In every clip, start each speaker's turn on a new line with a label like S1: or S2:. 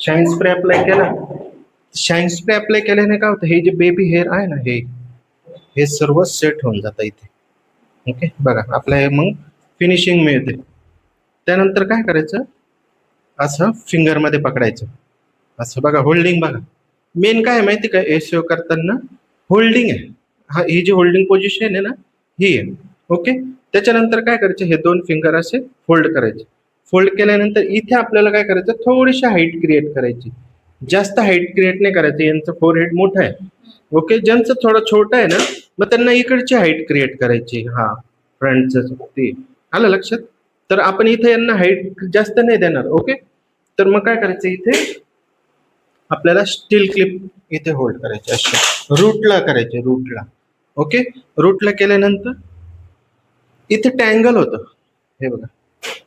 S1: Shine spray apply केला. Shine spray apply केल्याने काय होतं, हे जे बेबी हेअर आहे ना, हे सर्व सेट होऊन जातं इथे. ओके, बघा आपल्या हे मग फिनिशिंग मिळते. त्यानंतर काय करायचं, असं फिंगरमध्ये पकडायचं, असं बघा होल्डिंग बघा. मेन काय आहे माहिती का, एसईओ करताना होल्डिंग आहे. हा, ही जी होल्डिंग पोझिशन आहे ना, ही आहे. ओके, त्याच्यानंतर काय करायचं, हे दोन फिंगर असे फोल्ड करायचे. फोल्ड केल्यानंतर इथे आपल्याला काय करायचं, थोडीशी हाईट क्रिएट करायची. जास्त हाईट क्रिएट नाही करायचं, यांचं फोरहेड मोठं आहे. ओके, ज्यांचं थोडं छोटं आहे ना, मग त्यांना इकडची हाईट क्रिएट करायची. हा, फ्रंटचं ते आलं लक्षात. तर आपण इथे यांना हाईट जास्त नाही देणार. ओके, तर मग काय करायचं, इथे आपल्याला स्टील क्लिप इथे होल्ड करायची, अशी रूटला करायचे, रूटला. ओके, रूटला केल्यानंतर इथे टँगल होतं, हे बघा.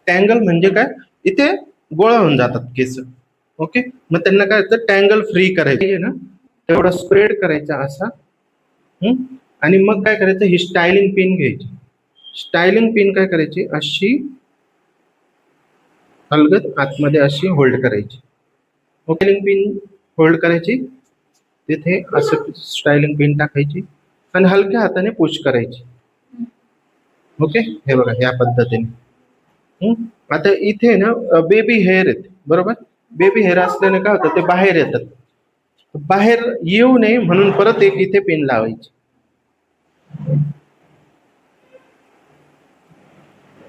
S1: टँगल म्हणजे काय, इथे गोळा होऊन जातात केस. ओके, मग त्यांना काय होतं, टँगल फ्री करायचे ना, तेवढा स्प्रेड करायचा असा. आणि मग काय करायचं, ही स्टायलिंग पिन घ्यायची. स्टायलिंग पिन काय करायची, अशी अलगद आतमध्ये अशी होल्ड करायची. स्टायलिंग पिन होल्ड करायची, तिथे असं स्टायलिंग पिन टाकायची आणि हलक्या हाताने पुश करायची. ओके, हे बघा या पद्धतीने. आता इथे ना बेबी हेअर आहेत, बरोबर. बेबी हेअर असल्याने काय होतं, ते बाहेर येतात. बाहेर येऊ नये म्हणून परत एक इथे पिन लावायची.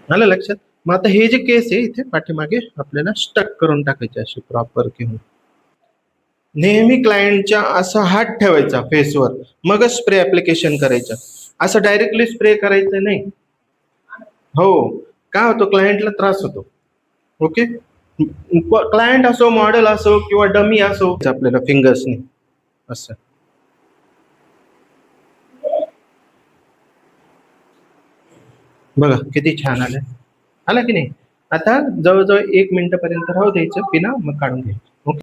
S1: आलं लक्षात. मग आता हे जे केस आहे इथे पाठीमागे आपल्याला स्टक करून टाकायचे असे प्रॉपर घेऊन. नेहमी क्लायंटच्या असा हात ठेवायचा फेसवर, मगच स्प्रे ऍप्लिकेशन करायचं. असं डायरेक्टली स्प्रे करायचं नाही. हो, काय होतो, क्लायंटला त्रास होतो. ओके, क्लायंट असो, मॉडेल असो किंवा डमी असो, आपल्याला फिंगर्सनी असं. बघा किती छान आलं, आला की नाही. आता जवळजवळ 1 मिनिटापर्यंत राहू द्यायचं पिना, मग काढून घ्यायचं.